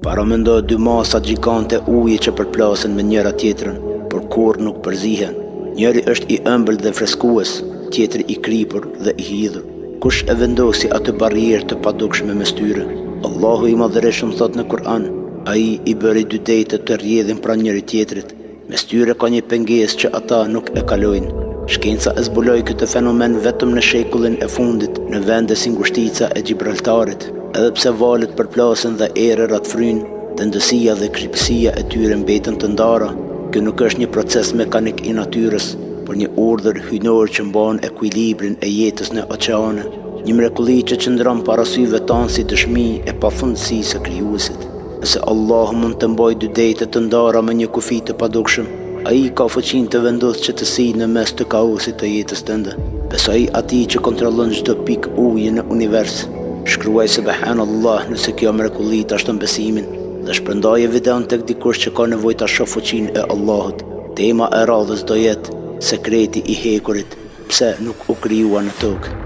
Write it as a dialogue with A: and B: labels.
A: Paramendo dy masa gjigante uje që përplasen me njëra tjetrën, por kur nuk përzihen. Njëri është i ëmbël dhe freskues, tjetri i kripur dhe i hidhur. Kush e vendosi atë barrierë të padukshme mes tyre? Allahu i Madhërisht thot në Kur'an, ai i bëri dy dejtë të rrjedhin pranë njëri tjetrit. Mes tyre ka një pengesë që ata nuk e kalojnë. Shkenca e zbuloi këtë fenomen vetëm në shekullin e fundit në vende si ngushtica e Gibraltarit. Edhe pse valët përplasen dhe erërat frynë, tëndësia dhe kripësia e tyre mbeten të ndara. Ky nuk është një proces mekanik i natyrës, por një urdhër hyjnor që mban ekuilibrin e jetës në oqeane, një mrekulli që qëndron para syve tanë si dëshmi e pafundësisë së Krijuesit. Nëse Allah mund të mbajë dy dejte të ndara me një kufi të padukshëm, ai ka fuqinë të vendosë qetësi në mes të kaosit të jetës tënde. Besoj atij që kontrollon çdo pikë uje në univers. Shkruaj subhanallah nëse kjo mrekulli ta shton besimin dhe shpërndaje videon tek dikush që ka nevojë ta shohë fuqinë e Allahut. Tema e radhës do jetë sekreti i hekurit, pse nuk u krijua në tokë.